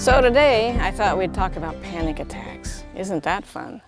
So today, I thought we'd talk about panic attacks. Isn't that fun?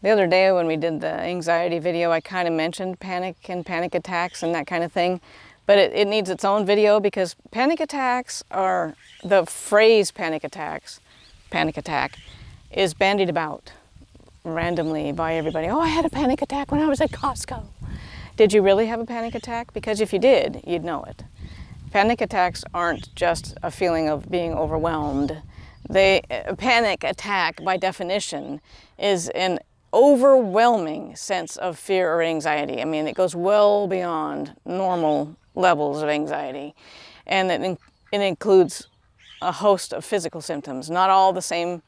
The other day when we did the anxiety video, I kind of mentioned panic and panic attacks and that kind of thing. But it needs its own video because panic attacks are, the phrase panic attack, is bandied about randomly by everybody. Oh, I had a panic attack when I was at Costco. Did you really have a panic attack? Because if you did, you'd know it. Panic attacks aren't just a feeling of being overwhelmed. A panic attack, by definition, is an overwhelming sense of fear or anxiety. I mean, it goes well beyond normal levels of anxiety. And it includes a host of physical symptoms. Not all the same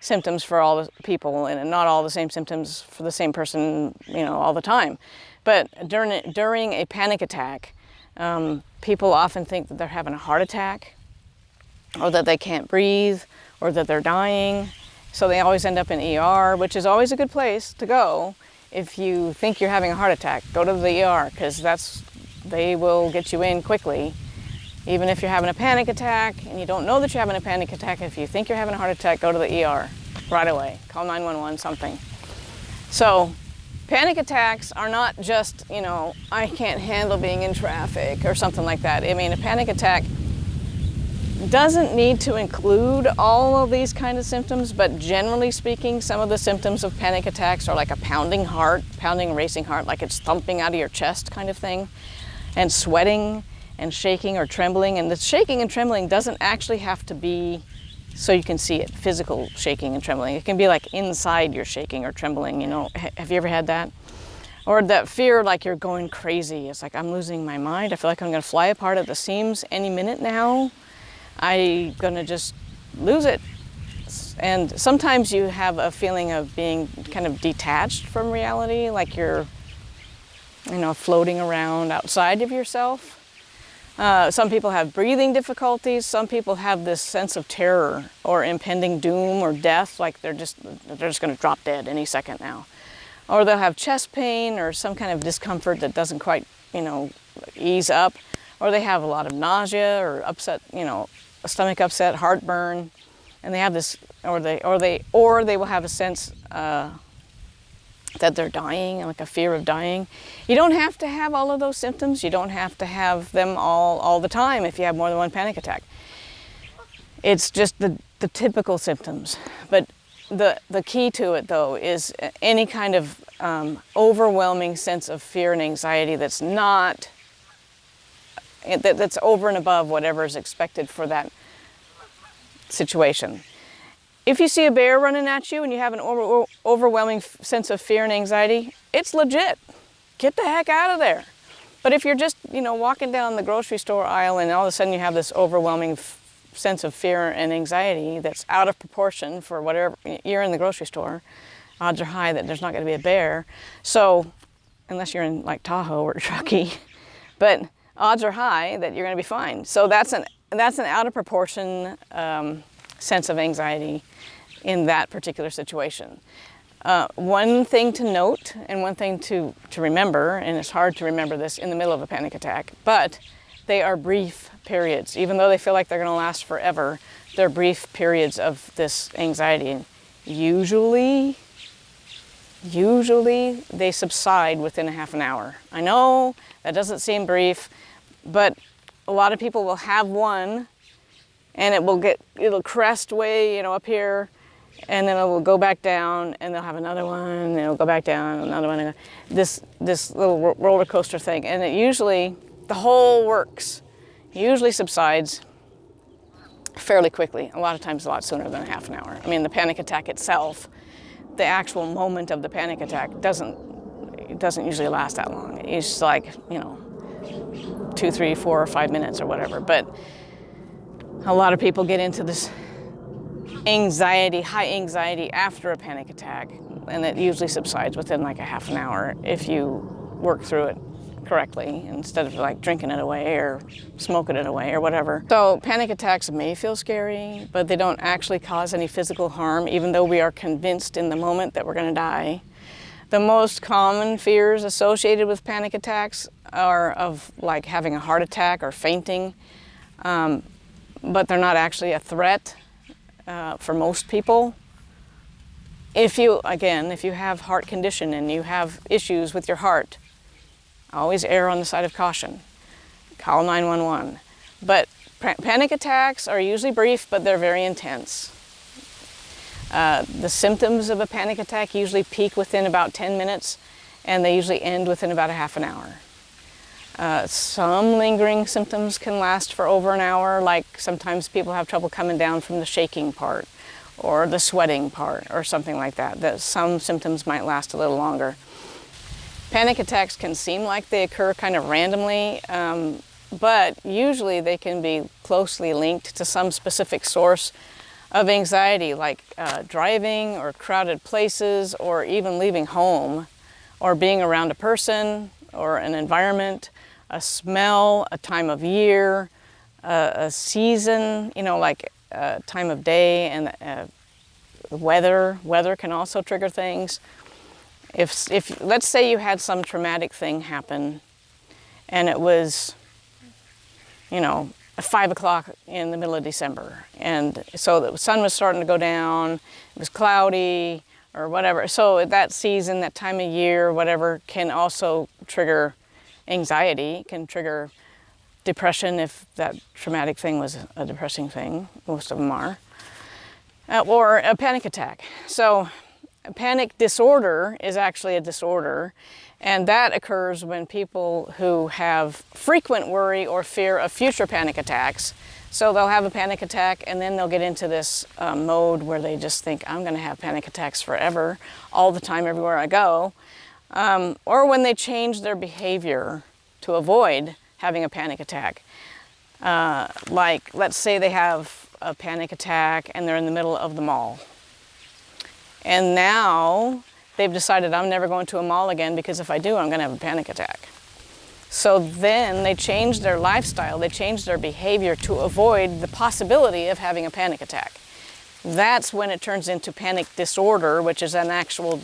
symptoms for all the people, and not all the same symptoms for the same person, all the time. But during a panic attack, people often think that they're having a heart attack, or that they can't breathe, or that they're dying. So they always end up in ER, which is always a good place to go if you think you're having a heart attack. Go to the ER, because they will get you in quickly. Even if you're having a panic attack and you don't know that you're having a panic attack, if you think you're having a heart attack, go to the ER right away. Call 911, something. So panic attacks are not just, I can't handle being in traffic or something like that. I mean, a panic attack doesn't need to include all of these kind of symptoms, but generally speaking, some of the symptoms of panic attacks are like a pounding heart, racing heart, like it's thumping out of your chest kind of thing, and sweating and shaking or trembling. And the shaking and trembling doesn't actually have to be so you can see it, physical shaking and trembling. It can be like inside you're shaking or trembling, Have you ever had that? Or that fear like you're going crazy. It's like, I'm losing my mind. I feel like I'm gonna fly apart at the seams any minute now. I'm gonna just lose it. And sometimes you have a feeling of being kind of detached from reality, like you're, floating around outside of yourself. Some people have breathing difficulties. Some people have this sense of terror or impending doom or death, like they're just gonna drop dead any second now. Or they'll have chest pain or some kind of discomfort that doesn't quite, ease up. Or they have a lot of nausea or upset, a stomach upset, heartburn, and they have this, or they will have a sense that they're dying, like a fear of dying. You don't have to have all of those symptoms. You don't have to have them all the time if you have more than one panic attack. It's just the typical symptoms. But the key to it, though, is any kind of overwhelming sense of fear and anxiety that's over and above whatever is expected for that situation. If you see a bear running at you and you have an overwhelming sense of fear and anxiety, it's legit. Get the heck out of there. But if you're just, walking down the grocery store aisle and all of a sudden you have this overwhelming sense of fear and anxiety that's out of proportion for whatever, you're in the grocery store, odds are high that there's not going to be a bear. So, unless you're in like Tahoe or Truckee, but odds are high that you're going to be fine. So that's an out of proportion sense of anxiety in that particular situation. One thing to note and one thing to remember, and it's hard to remember this in the middle of a panic attack, but they are brief periods. Even though they feel like they're going to last forever, they're brief periods of this anxiety. Usually they subside within a half an hour. I know that doesn't seem brief, but a lot of people will have one and it'll crest way, up here, and then it will go back down, and they'll have another one, and it'll go back down, another one, and this little roller coaster thing. And the whole works usually subsides fairly quickly, a lot of times a lot sooner than a half an hour. I mean, the panic attack itself, the actual moment of the panic attack doesn't usually last that long. It's like, 2, 3, 4, or 5 minutes or whatever. But a lot of people get into this high anxiety after a panic attack, and it usually subsides within like a half an hour if you work through it correctly instead of like drinking it away or smoking it away or whatever. So panic attacks may feel scary, but they don't actually cause any physical harm, even though we are convinced in the moment that we're going to die. The most common fears associated with panic attacks are of like having a heart attack or fainting, but they're not actually a threat. for most people. If you have heart condition and you have issues with your heart, always err on the side of caution. Call 911. But panic attacks are usually brief, but they're very intense. The symptoms of a panic attack usually peak within about 10 minutes, and they usually end within about a half an hour. Some lingering symptoms can last for over an hour, like sometimes people have trouble coming down from the shaking part or the sweating part or something like that. Some symptoms might last a little longer. Panic attacks can seem like they occur kind of randomly, but usually they can be closely linked to some specific source of anxiety, like driving or crowded places, or even leaving home, or being around a person or an environment, a smell, a time of year, a season, like time of day, and weather. Weather can also trigger things. If let's say you had some traumatic thing happen, and it was, 5 o'clock in the middle of December, and so the sun was starting to go down, it was cloudy or whatever. So that season, that time of year, whatever, can also trigger anxiety, can trigger depression if that traumatic thing was a depressing thing. Most of them are. Or a panic attack. So a panic disorder is actually a disorder, and that occurs when people who have frequent worry or fear of future panic attacks. So they'll have a panic attack, and then they'll get into this mode where they just think, I'm going to have panic attacks forever, all the time, everywhere I go. Or when they change their behavior to avoid having a panic attack. Like, let's say they have a panic attack and they're in the middle of the mall. And now they've decided, I'm never going to a mall again, because if I do, I'm going to have a panic attack. So then they change their lifestyle, they change their behavior to avoid the possibility of having a panic attack. That's when it turns into panic disorder, which is an actual,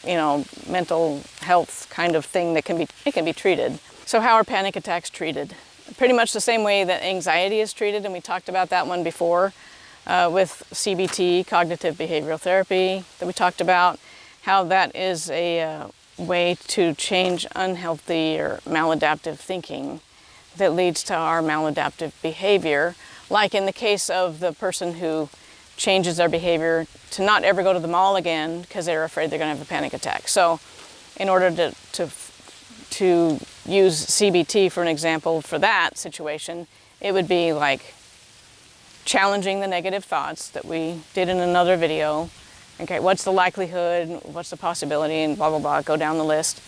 mental health kind of thing that it can be treated. So how are panic attacks treated? Pretty much the same way that anxiety is treated, and we talked about that one before with CBT, cognitive behavioral therapy, that we talked about, how that is a way to change unhealthy or maladaptive thinking that leads to our maladaptive behavior, like in the case of the person who changes their behavior to not ever go to the mall again because they're afraid they're going to have a panic attack. So in order to use CBT for an example for that situation, it would be like challenging the negative thoughts that we did in another video. Okay, what's the likelihood, what's the possibility, and blah, blah, blah, go down the list.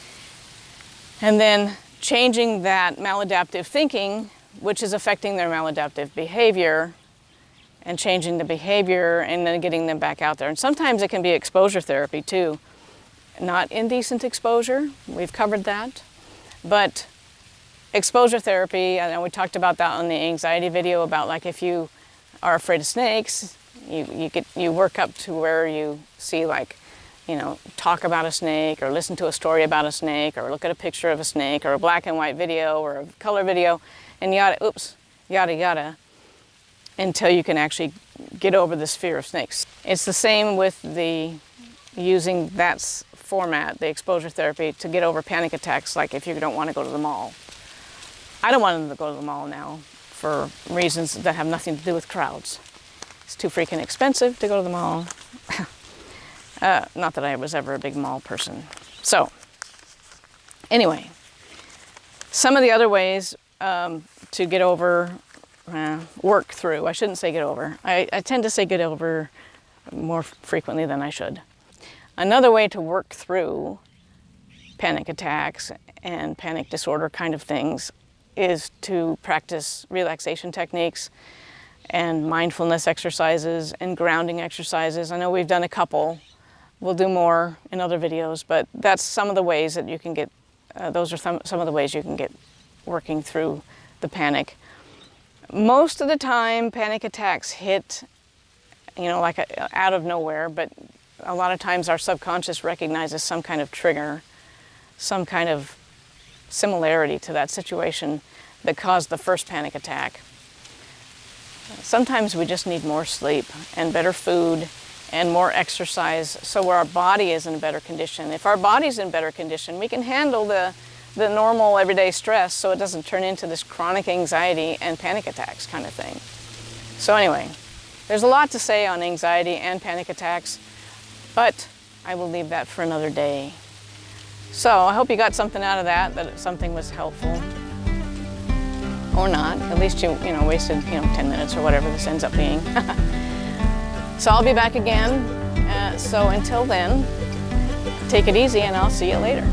And then changing that maladaptive thinking, which is affecting their maladaptive behavior, and changing the behavior and then getting them back out there. And sometimes it can be exposure therapy too. Not indecent exposure, we've covered that, but exposure therapy, I know we talked about that on the anxiety video, about like if you are afraid of snakes, you work up to where you see, like, talk about a snake, or listen to a story about a snake, or look at a picture of a snake, or a black and white video, or a color video, and yada yada, until you can actually get over this fear of snakes. It's the same with using that format, the exposure therapy, to get over panic attacks, like if you don't want to go to the mall. I don't want them to go to the mall now for reasons that have nothing to do with crowds. It's too freaking expensive to go to the mall. Not that I was ever a big mall person. So, anyway, some of the other ways to get over, work through, I shouldn't say get over. I tend to say get over more frequently than I should. Another way to work through panic attacks and panic disorder kind of things is to practice relaxation techniques and mindfulness exercises and grounding exercises. I know we've done a couple. We'll do more in other videos, but that's some of the ways that you can get, those are some of the ways you can get working through the panic. Most of the time, panic attacks hit, like out of nowhere, but a lot of times our subconscious recognizes some kind of trigger, some kind of similarity to that situation that caused the first panic attack. Sometimes we just need more sleep and better food and more exercise so our body is in better condition. If our body's in better condition, we can handle the normal everyday stress so it doesn't turn into this chronic anxiety and panic attacks kind of thing. So anyway, there's a lot to say on anxiety and panic attacks, but I will leave that for another day. So I hope you got something out of that something was helpful. Or not. At least you wasted 10 minutes or whatever this ends up being. So I'll be back again. So until then, take it easy and I'll see you later.